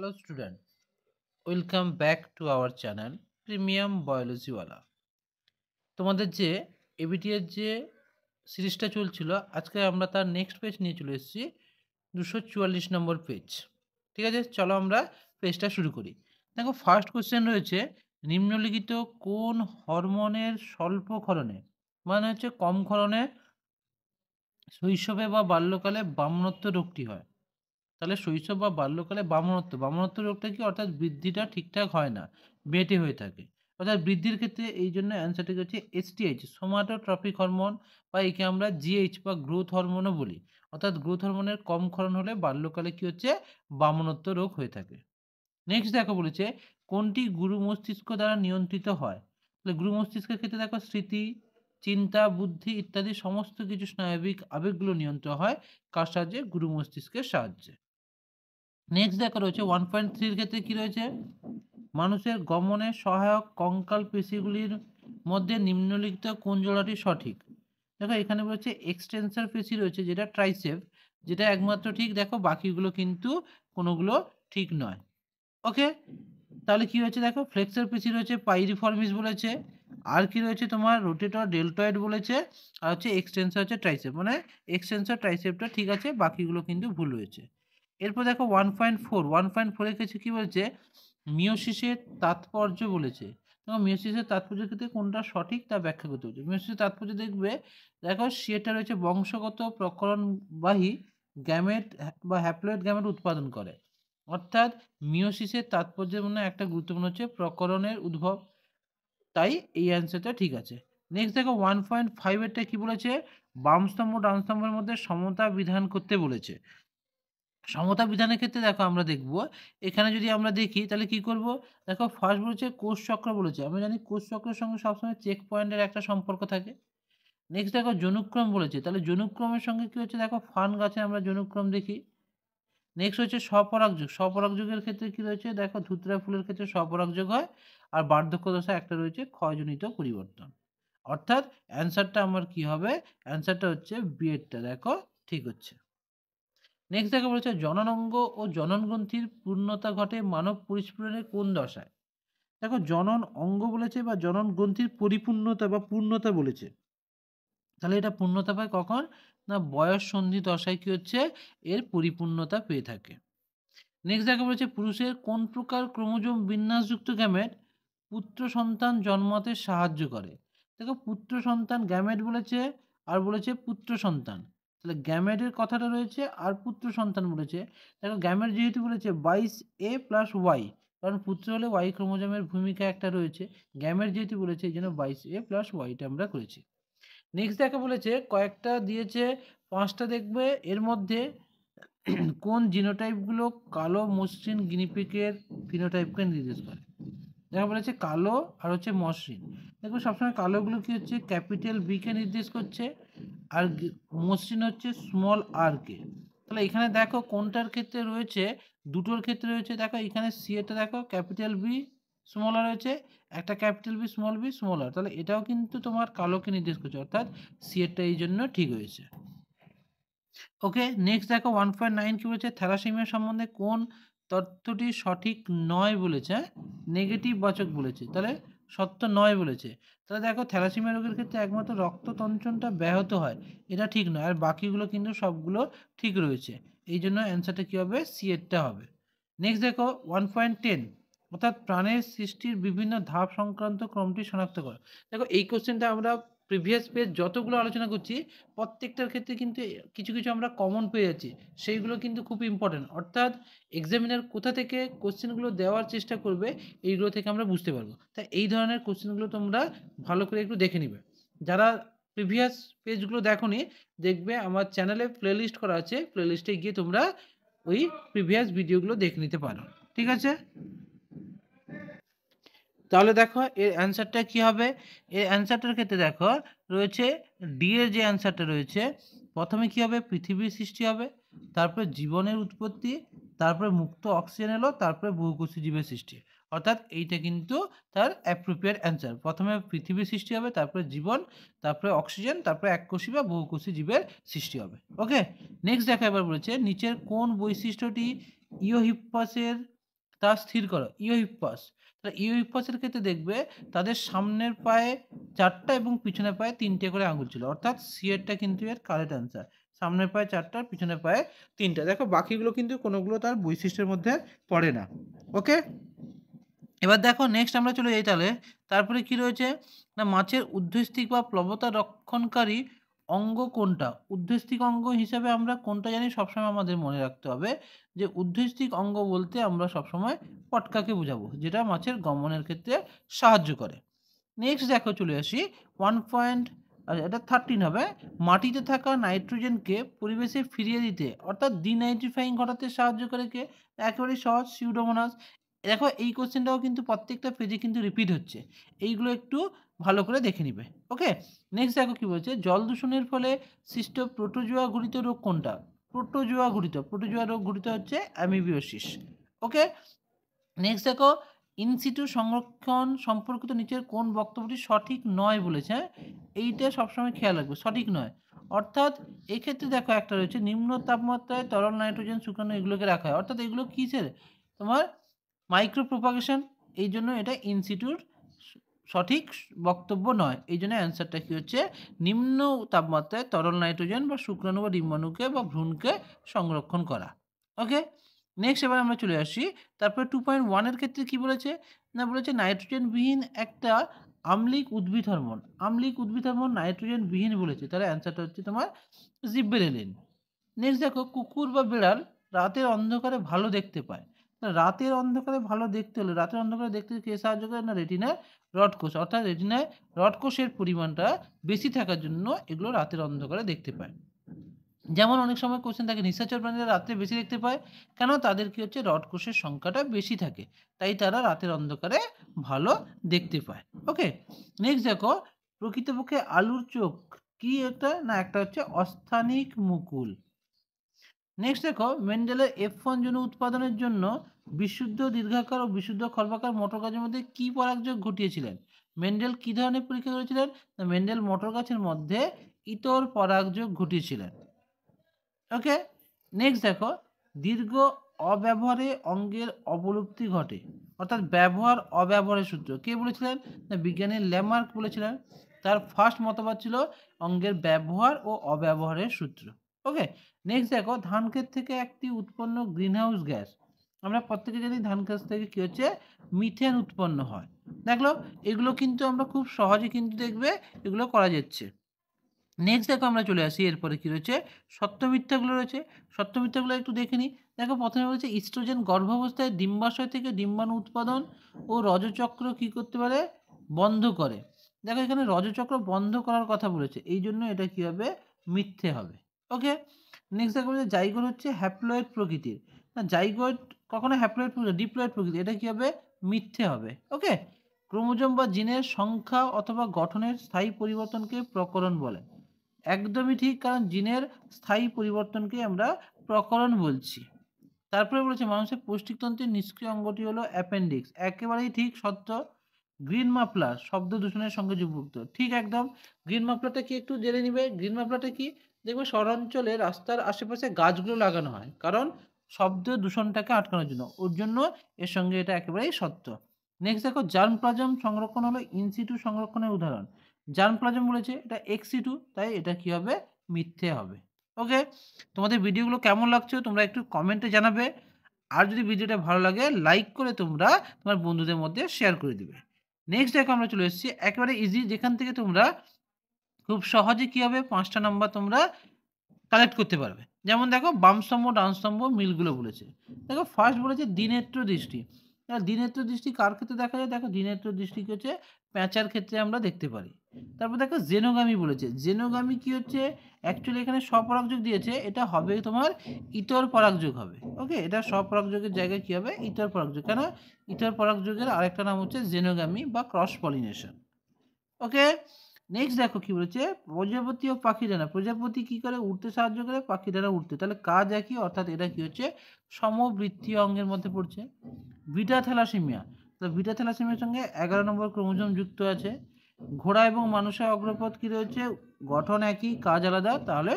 Hello student, welcome back to our channel Premium Biology Wala. তোমাদের যে ABT এর যে সিরিজটা চলছিল আজকে আমরা তার নেক্সট পেজ নিয়ে চলে এসেছি 244 নম্বর পেজ। ঠিক আছে, চলো আমরা পেজটা শুরু করি। দেখো ফার্স্ট কোশ্চেন রয়েছে, নিম্নলিখিত কোন হরমোনের স্বল্প ক্ষরণে মানে হচ্ছে কম ক্ষরণে শৈশবে বা বাল্যকালে বামনত্ব রোগটি হয়। তাহলে শৈশব বা বাল্যকালে বামনত্ব রোগটা কি, অর্থাৎ বৃদ্ধিটা ঠিকঠাক হয় না, বেটে হয়ে থাকে। অর্থাৎ বৃদ্ধির ক্ষেত্রে এই জন্য অ্যান্সারটি হচ্ছে এসটিএইচ, সোমাটোট্রপিক হরমোন, বা একে আমরা জিএইচ বা গ্রোথ হরমোনও বলি। অর্থাৎ গ্রোথ হরমোনের কম ক্ষরণ হলে বাল্যকালে কি হচ্ছে, বামনত্ব রোগ হয়ে থাকে। নেক্সট দেখো বলেছে, কোনটি গুরু মস্তিষ্ক দ্বারা নিয়ন্ত্রিত হয়। তাহলে গুরু মস্তিষ্কের ক্ষেত্রে দেখো স্মৃতি, চিন্তা, বুদ্ধি ইত্যাদি সমস্ত কিছু স্নায়বিক আবেগগুলো নিয়ন্ত্রণ হয় কার সাহায্যে, গুরু মস্তিষ্কের সাহায্যে। নেক্সট দেখা রয়েছে 1.3 এর ক্ষেত্রে কি রয়েছে, মানুষের গমনে সহায়ক কঙ্কাল পেশিগুলির মধ্যে নিম্নলিখিত কোন জোড়াটি সঠিক। দেখো এখানে বলেছে এক্সটেন্সর পেশি রয়েছে যেটা ট্রাইসেপ, যেটা একমাত্র ঠিক, দেখো বাকিগুলো কিন্তু কোনোগুলো ঠিক নয়। ওকে, তাহলে কি হয়েছে দেখো, ফ্লেক্সর পেশি রয়েছে পাইরিফর্মিস বলেছে, আর কি রয়েছে তোমার রোটেটর ডেল্টয়েড বলেছে, আর হচ্ছে এক্সটেন্সর হচ্ছে ট্রাইসেপ, মানে এক্সটেন্সর ট্রাইসেপটা ঠিক আছে, বাকিগুলো কিন্তু ভুল রয়েছে। এরপর দেখো 1.4 এর কাছে কি বলছে, মিওসিসের তাৎপর্য বলেছে। দেখো মিওসিসের তাৎপর্যের ক্ষেত্রে কোনটা সঠিক তা ব্যাখ্যা করতে হচ্ছে। মিওসিসের তাৎপর্য দেখবে, দেখো সেটা রয়েছে বংশগত প্রকরণবাহী গ্যামেট বা হ্যাপ্লয়েড গ্যামেট উৎপাদন করে। অর্থাৎ মিওসিসের তাৎপর্যের মনে একটা গুরুত্বপূর্ণ হচ্ছে প্রকরণের উদ্ভব, তাই এই অ্যান্সারটা ঠিক আছে। নেক্সট দেখো 1.5 এরটা কি বলেছে, বাম স্তম্ভ ডান স্তম্ভের মধ্যে সমতা বিধান করতে বলেছে। সমতা বিধানের ক্ষেত্রে দেখো আমরা দেখব, এখানে যদি আমরা দেখি তাহলে কি করব, দেখো ফার্স্ট বলেছে কোষ চক্র বলেছে, আমরা জানি কোষ চক্রের সঙ্গে সবসময় চেক পয়েন্টের একটা সম্পর্ক থাকে। নেক্সট দেখো জনুক্রম বলেছে, তাহলে জনুক্রমের সঙ্গে কি হচ্ছে, দেখো ফান গাছে আমরা জনুক্রম দেখি। নেক্সট হচ্ছে স্বপরাগযোগ, স্বপরাগযোগের ক্ষেত্রে কি রয়েছে, দেখো ধুতরা ফুলের ক্ষেত্রে স্বপরাগযোগ হয়। আর বার্ধক্য দশায় একটা রয়েছে ক্ষয়জনিত পরিবর্তন। অর্থাৎ অ্যান্সারটা আমার কি হবে, অ্যান্সারটা হচ্ছে বিয়েরটা দেখো ঠিক হচ্ছে। নেক্সট দেখো বলেছে, জননাঙ্গ ও জননগ্রন্থির পূর্ণতা ঘটে মানব পরিস্ফুরণের কোন দশায়। দেখো জনন অঙ্গ বলেছে বা জনন গ্রন্থির পরিপূর্ণতা বা পূর্ণতা বলেছে, তাহলে এটা পূর্ণতা পায় কখন, না বয়স সন্ধি দশায় কি হচ্ছে, এর পরিপূর্ণতা পেয়ে থাকে। নেক্সট দেখা বলেছে, পুরুষের কোন প্রকার ক্রোমোজোম বিন্যাসযুক্ত গ্যামেট পুত্র সন্তান জন্মাতে সাহায্য করে। দেখো পুত্র সন্তান গ্যামেট বলেছে, আর বলেছে পুত্র সন্তান, তাহলে গ্যামেটের কথাটা রয়েছে আর পুত্র সন্তান বলেছে। দেখো গ্যামেট যেহেতু বলেছে 22A+Y, কারণ পুত্র হলে ওয়াই ক্রোমোজোমের ভূমিকা একটা রয়েছে, গ্যামেট যেহেতু বলেছে এই জন্য 22A+Yটা আমরা করেছি। নেক্সট দেখা বলেছে কয়েকটা দিয়েছে, পাঁচটা দেখবে, এর মধ্যে কোন জিনোটাইপগুলো কালো মসৃণ গিনিপিগের ফিনোটাইপকে নির্দেশ করে। দেখা বলেছে কালো আর হচ্ছে মসৃণ, দেখো সবসময় কালোগুলো কি হচ্ছে ক্যাপিটাল বি কে নির্দেশ করছে, আর মসৃণ হচ্ছে স্মল আর কে। তাহলে এখানে দেখো কোনটার ক্ষেত্রে রয়েছে, দুটোর ক্ষেত্রে রয়েছে। দেখো এখানে সি এরটা দেখো ক্যাপিটাল বি স্মল আর রয়েছে, একটা ক্যাপিটাল বি স্মল আর, তাহলে এটাও কিন্তু তোমার কালোকে নির্দেশ করছে, অর্থাৎ সি এরটা এই জন্য ঠিক হয়েছে। ওকে, নেক্সট দেখো 1.9 কি বলেছে, থ্যালাসেমিয়া সম্বন্ধে কোন তথ্যটি সঠিক নয় বলেছে, নেগেটিভ বাচক বলেছে, তাহলে সত্য নয় বলেছে। তাহলে দেখো থ্যালাসেমিয়া রোগের ক্ষেত্রে একমাত্র রক্ততঞ্চনটা ব্যাহত হয়, এটা ঠিক নয়, আর বাকিগুলো কিন্তু সবগুলো ঠিক রয়েছে, এই জন্য অ্যান্সারটা কী হবে, সি এরটা হবে। নেক্সট দেখো 1.10, অর্থাৎ প্রাণের সৃষ্টির বিভিন্ন ধাপ সংক্রান্ত ক্রমটি শনাক্ত করো। দেখো এই কোশ্চেনটা আমরা প্রিভিয়াস পেজ যতগুলো আলোচনা করছি প্রত্যেকটার ক্ষেত্রে কিন্তু কিছু কিছু আমরা কমন পেয়ে যাচ্ছি, সেইগুলো কিন্তু খুব ইম্পর্টেন্ট। অর্থাৎ এক্সামিনার কোথা থেকে কোশ্চেনগুলো দেওয়ার চেষ্টা করবে এইগুলো থেকে আমরা বুঝতে পারবো। তাই এই ধরনের কোশ্চেনগুলো তোমরা ভালো করে একটু দেখে নিবে। যারা প্রিভিয়াস পেজগুলো দেখোনি, দেখবে আমার চ্যানেলে প্লেলিস্ট করা আছে, প্লেলিস্টে গিয়ে তোমরা ওই প্রিভিয়াস ভিডিওগুলো দেখে নিতে পারো। ঠিক আছে, তাহলে দেখো এর অ্যান্সারটা কি হবে, এর অ্যান্সারটার ক্ষেত্রে দেখো রয়েছে ডি এর যে অ্যান্সারটা রয়েছে, প্রথমে কি হবে, পৃথিবীর সৃষ্টি হবে, তারপরে জীবনের উৎপত্তি, তারপরে মুক্ত অক্সিজেন এলো, তারপরে বহুকোষী জীবের সৃষ্টি। অর্থাৎ এইটা কিন্তু তার অ্যাপ্রোপ্রিয়েট অ্যান্সার, প্রথমে পৃথিবীর সৃষ্টি হবে, তারপরে জীবন, তারপরে অক্সিজেন, তারপরে এককোষী বা বহুকোষী জীবের সৃষ্টি হবে। ওকে, নেক্সট দেখা এবার বলেছে, নিচের কোন বৈশিষ্ট্যটি ইওহিপ্পাসের তা স্থির করো। ইওহিপ্পাস, তাহলে ইওহিপ্পাসের ক্ষেত্রে দেখবে তাদের সামনের পায়ে 4টা এবং পিছনের পায়ে 3টে করে আঙুল ছিল, অর্থাৎ সি এরটা কিন্তু এর কারেক্ট অ্যান্সার। সামনের পায়ে 4টা, পিছনের পায়ে 3টা। দেখো বাকিগুলো কিন্তু কোনোগুলো তার বৈশিষ্ট্যের মধ্যে পড়ে না। ওকে, এবার দেখো নেক্সট আমরা চলে যাই তাহলে। তারপরে কি রয়েছে না, মাছের ঊর্ধ্বস্থিক বা প্লবতা রক্ষণকারী অঙ্গ কোনটা? ঊর্ধ্বস্থিক অঙ্গ হিসাবে আমরা কোনটা জানি সবসময় আমাদের মনে রাখতে হবে যে ঊর্ধ্বস্থিক অঙ্গ বলতে আমরা সবসময় পটকাকে বোঝাবো, যেটা মাছের গমনের ক্ষেত্রে সাহায্য করে। নেক্সট দেখো চলে আসি 1 এটা 13 হবে। মাটিতে থাকা নাইট্রোজেনকে পরিবেশে ফিরিয়ে দিতে অর্থাৎ ডিনাইট্রিফাইং ঘটাতে সাহায্য করে কে? একেবারেই সহজ, সিউডোমোনাস। দেখো এই কোশ্চেনটাও কিন্তু প্রত্যেকটা পেজে কিন্তু রিপিট হচ্ছে, এইগুলো একটু ভালো করে দেখে নিবে। ওকে, নেক্সট দেখো কি বলছে, জল দূষণের ফলে সৃষ্ট প্রোটোজোয়া ঘটিত রোগ কোনটা? প্রোটোজোয়া রোগ ঘটিত হচ্ছে অ্যামিবিওসিস। ওকে, নেক্সট দেখো ইনসিটু সংরক্ষণ সম্পর্কিত নিচের কোন বক্তব্যটি সঠিক নয় বলেছে? এইটা সবসময় খেয়াল রাখবে, সঠিক নয়। অর্থাৎ এক্ষেত্রে দেখো একটা রয়েছে নিম্ন তাপমাত্রায় তরল নাইট্রোজেন শুকানো এগুলোকে রাখা হয়, অর্থাৎ এগুলো কিসের? তোমার মাইক্রো প্রোপাগেশন, এই জন্য এটা ইনসিটুর সঠিক বক্তব্য নয়। এই জন্য অ্যান্সারটা কি হচ্ছে, নিম্ন তাপমাত্রায় তরল নাইট্রোজেন বা শুক্রাণু বা ডিম্বাণুকে বা ভ্রূণকে সংরক্ষণ করা। ওকে, নেক্সট এবার আমরা চলে আসি। তারপরে 2.1 এর ক্ষেত্রে কি বলেছে না, বলেছে নাইট্রোজেনবিহীন একটা আম্লিক উদ্ভিদ হরমোন। আম্লিক উদ্ভিদ হরমোন নাইট্রোজেনবিহীন বলেছে, তাহলে অ্যান্সারটা হচ্ছে তোমার জিব্বেরেলিন। নেক্সট দেখো কুকুর বা বিড়াল রাতের অন্ধকারে ভালো দেখতে পায়। রাতের অন্ধকারে ভালো দেখতে হলে, রাতের অন্ধকারে দেখতে কে সাহায্য করে না, রেটিনার রড কোষ, অর্থাৎ রেটিনায় রড কোষের পরিমাণটা বেশি থাকার জন্য এগুলো রাতের অন্ধকারে দেখতে পায়। যেমন অনেক সময় কোশ্চেন থাকে নিশাচর প্রাণীরা রাত্রে বেশি দেখতে পায় কেন? তাদের কি হচ্ছে, রড কোষের সংখ্যাটা বেশি থাকে, তাই তারা রাতের অন্ধকারে ভালো দেখতে পায়। ওকে, নেক্সট দেখো প্রকৃতপক্ষে আলুর চোখ কি? একটা না, একটা হচ্ছে অস্থানিক মুকুল। নেক্সট দেখো মেন্ডেলের F1 জন্য উৎপাদনের জন্য বিশুদ্ধ দীর্ঘাকার ও বিশুদ্ধ খর্বাকার মটর গাছের মধ্যে কি পরাগযোগ ঘটিয়েছিলেন? মেন্ডেল কি ধরনের পরীক্ষা করেছিলেন? মেন্ডেল মটর গাছের মধ্যে ইতর পরাগযোগ ঘটিয়েছিলেন। ওকে, নেক্সট দেখো দীর্ঘ অব্যবহারে অঙ্গের অবলুপ্তি ঘটে, অর্থাৎ ব্যবহার অব্যবহারের সূত্র কে বলেছিলেন? না, বিজ্ঞানী ল্যামার্ক বলেছিলেন। তার ফার্স্ট মতবাদ ছিল অঙ্গের ব্যবহার ও অব্যবহারের সূত্র। ওকে, নেক্সট দেখো ধান ক্ষেত থেকে একটি উৎপন্ন গ্রিনহাউস গ্যাস, আমরা প্রত্যেকে জানি ধান গাছ থেকে কি হচ্ছে, মিথেন উৎপন্ন হয়। দেখলো এগুলো কিন্তু আমরা খুব সহজে কিন্তু দেখবে এগুলো করা যাচ্ছে। নেক্সট দেখো আমরা চলে আসি, এরপরে কি রয়েছে সত্য মিথ্যাগুলো রয়েছে। সত্য মিথ্যাগুলো একটু দেখে নিই। দেখো প্রথমে বলেছে ইস্ট্রোজেন গর্ভাবস্থায় ডিম্বাশয় থেকে ডিম্বাণু উৎপাদন ও রজচক্র কি করতে পারে, বন্ধ করে। দেখো এখানে রজচক্র বন্ধ করার কথা বলেছে, এই জন্য এটা কি হবে, মিথ্যে হবে। ওকে, নেক্সট দেখো বলেছে জাইগোট হচ্ছে হ্যাপ্লয়েড প্রকৃতির, না জাইগোট কখনো হ্যাপ্লয়েড ডিপ্লয়েড প্রকৃতির, এটা কি হবে, মিথ্যে হবে। ওকে, ক্রোমোজোম বা জিনের সংখ্যা অথবা গঠনের স্থায়ী পরিবর্তনকে প্রকরণ বলে। একদমই ঠিক, কারণ জিনের স্থায়ী পরিবর্তনকে আমরা প্রকরণ বলছি। তারপরে বলেছে মানুষের পৌষ্টিকতন্ত্রের নিষ্ক্রিয় অঙ্গটি হলো অ্যাপেন্ডিক্স, একেবারেই ঠিক, সত্য। গ্রিন মাফলার শব্দ দূষণের সঙ্গে যুক্ত, ঠিক একদম। গ্রিন মাফলারটা কি একটু জেনে নিবে। গ্রিন মাফলারটা কি, দেখবে শহরাঞ্চলে রাস্তার আশেপাশে গাছগুলো লাগানো হয় কারণ শব্দ দূষণটাকে আটকানোর জন্য, ওর জন্য এর সঙ্গে এটা একেবারেই সত্য। নেক্সট দেখো জার্ম প্লাজম সংরক্ষণ হলো ইনসিটু সংরক্ষণের উদাহরণ। জার্ম প্লাজম বলেছে এটা এক্সিটু, তাই এটা কি হবে, মিথ্যে হবে। ওকে, তোমাদের ভিডিওগুলো কেমন লাগছে তোমরা একটু কমেন্টে জানাবে, আর যদি ভিডিওটা ভালো লাগে লাইক করে তোমরা তোমার বন্ধুদের মধ্যে শেয়ার করে দিবে। নেক্সট দেখো আমরা চলে এসেছি একেবারে ইজি, যেখান থেকে তোমরা খুব সহজে কি হবে 5টা নাম্বার তোমরা কালেক্ট করতে পারবে। যেমন দেখো বাম স্তম্ভ ডান স্তম্ভ মিলগুলো বলেছে। দেখো ফার্স্ট বলেছে দ্বিনেত্র দৃষ্টি। দ্বিনেত্র দৃষ্টি কার ক্ষেত্রে দেখা যায়? দেখো দ্বিনেত্র দৃষ্টি কি হচ্ছে, প্যাঁচার ক্ষেত্রে আমরা দেখতে পারি। তারপর দেখো জেনোগামী বলেছে। জেনোগামী কি হচ্ছে, অ্যাকচুয়ালি এখানে স্বপরাগযোগ দিয়েছে, এটা হবে তোমার ইতর পরাগযোগ হবে। ওকে, এটা স্বপরাগযোগের জায়গায় কি হবে, ইতর পরাগযোগ। কেন? ইতর পরাগযোগের আরেকটা নাম হচ্ছে জেনোগামী বা ক্রস পলিনেশন। ওকে, নেক্সট দেখো কি বলেছে প্রজাপতি ও পাখি ডানা। প্রজাপতি কি করে, উঠতে সাহায্য করে, পাখি ডানা উঠতে, তাহলে কাজ একই, অর্থাৎ এটা কি হচ্ছে সমবৃত্তীয় অঙ্গের মধ্যে পড়ছে। বিটা থ্যালাসেমিয়া, তো বিটা থ্যালাসেমিয়ার সঙ্গে 11 নম্বর ক্রোমোজোম যুক্ত আছে। ঘোড়া এবং মানুষের অগ্রপথ কি রয়েছে, গঠন একই কাজ আলাদা, তাহলে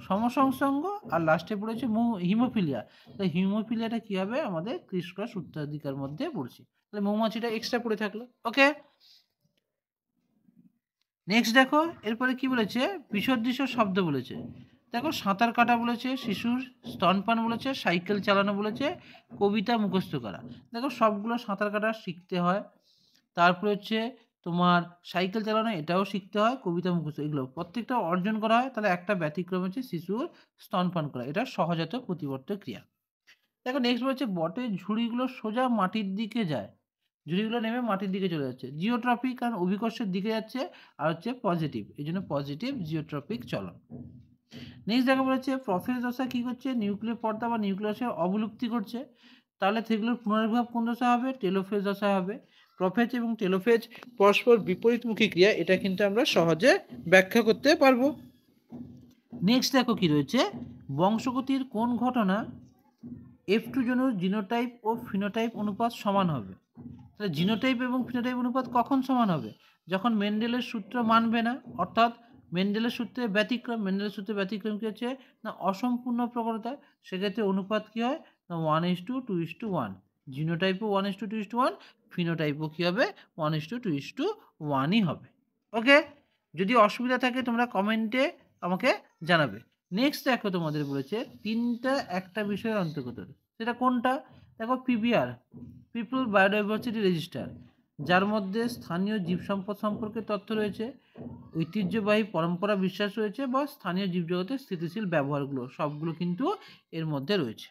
সমসংসর্গ আর লাস্টে পড়েছে হিমোফিলিয়া। তাহলে হিমোফিলিয়াটা কি হবে? আমাদের ক্রিস ক্রস উত্তরাধিকার মধ্যে পড়ছে। তাহলে মৌমাছিটা এক্সট্রা পড়ে থাকলো। ওকে, নেক্সট দেখো এরপরে কি বলেছে? বিসদৃশ্য শব্দ বলেছে। দেখো সাঁতার কাটা বলেছে, শিশুর স্তনপান বলেছে, সাইকেল চালানো বলেছে, কবিতা মুখস্থ করা। দেখো সবগুলো সাঁতার কাটা শিখতে হয়, তারপরে হচ্ছে তোমার সাইকেল চালানো এটাও শিখতে হয়, কবিতা মুখস্থ এগুলো প্রত্যেকটা অর্জন করা হয়। তাহলে একটা ব্যতিক্রম হচ্ছে শিশুর স্তনপান করা, এটা সহজাত প্রতিবর্ত ক্রিয়া। দেখো নেক্সট বলছে বটের ঝুড়িগুলো সোজা মাটির দিকে যায়, ঝুড়িগুলো নেমে মাটির দিকে চলে যাচ্ছে। জিওট্রপিক কারণ অভিকর্ষের দিকে যাচ্ছে, আর হচ্ছে পজিটিভ, এই জন্য পজিটিভ জিওট্রপিক চলন। নেক্সট দেখা বলেছে প্রফেজ দশা কি করছে? নিউক্লিয় পর্দা বা নিউক্লিয়াসের অবলুপ্তি করছে। তাহলে সেগুলোর পুনর্বিভাব কোন দশা হবে? টেলোফেজ দশা হবে। প্রফেজ এবং টেলোফেজ পরস্পর বিপরীতমুখী ক্রিয়া, এটা কিন্তু আমরা সহজে ব্যাখ্যা করতে পারবো। নেক্সট দেখো কি রয়েছে? বংশগতির কোন ঘটনা F2 জনুর জিনোটাইপ ও ফিনোটাইপ অনুপাত সমান হবে? তাহলে জিনোটাইপ এবং ফিনোটাইপ অনুপাত কখন সমান হবে? যখন মেন্ডেলের সূত্র মানবে না, অর্থাৎ মেন্ডেলের সূত্রে ব্যতিক্রম। মেন্ডেলের সূত্রে ব্যতিক্রম কী হচ্ছে? না অসম্পূর্ণ প্রবণতা। সেক্ষেত্রে অনুপাত কী হয়? না 1:2:1। জিনোটাইপও 1:2:1, ফিনোটাইপও কী হবে? 1:2:1ই হবে। ওকে, যদি অসুবিধা থাকে তোমরা কমেন্টে আমাকে জানাবে। নেক্সট দেখো তোমাদের বলেছে তিনটা একটা বিষয়ের অন্তর্গত, সেটা কোনটা? দেখো পিবিআর, পিপল বায়োডাইভার্সিটি রেজিস্টার, যার মধ্যে স্থানীয় জীবসম্পদ সম্পর্কে তথ্য রয়েছে, ঐতিহ্যবাহী পরম্পরা বিশ্বাস রয়েছে, বা স্থানীয় জীবজগতের স্থিতিশীল ব্যবহারগুলো, সবগুলো কিন্তু এর মধ্যে রয়েছে।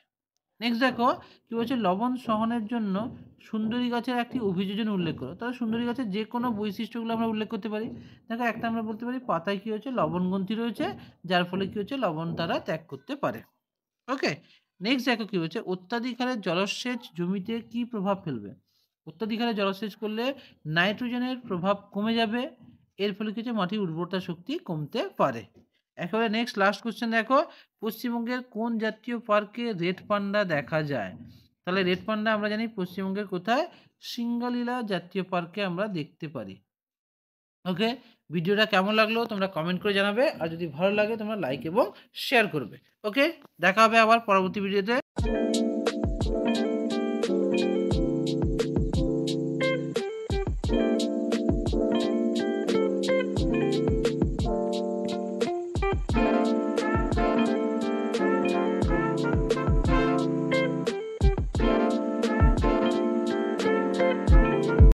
নেক্সট দেখো কি বলছে? লবণ সহনের জন্য সুন্দরী গাছের একটি অভিযোজন উল্লেখ করো। তাহলে সুন্দরী গাছের যে কোনো বৈশিষ্ট্যগুলো আমরা উল্লেখ করতে পারি। দেখো একটা আমরা বলতে পারি পাতায় কী হচ্ছে? লবণ গ্রন্থি রয়েছে, যার ফলে কী হচ্ছে? লবণ তারা ত্যাগ করতে পারে। ওকে, নেক্সট দেখো কি হচ্ছে? অত্যাধিক হারে জলসেচ জমিতে কি প্রভাব ফেলবে? অত্যাধিক হারে জলসেচ করলে নাইট্রোজেনের প্রভাব কমে যাবে, এর ফলে কি হচ্ছে? মাটির উর্বরতা শক্তি কমতে পারে। একেবারে নেক্সট লাস্ট কোশ্চেন দেখো, পশ্চিমবঙ্গের কোন জাতীয় পার্কে রেড পান্ডা দেখা যায়? তাহলে রেড পান্ডা আমরা জানি পশ্চিমবঙ্গের কোথায়? সিঙ্গালীলা জাতীয় পার্কে আমরা দেখতে পারি। ওকে, ভিডিওটা কেমন লাগলো তোমরা কমেন্ট করে জানাবে, আর যদি ভালো লাগে তোমরা লাইক এবং শেয়ার করবে। ওকে, দেখা হবে আবার পরবর্তী ভিডিওতে।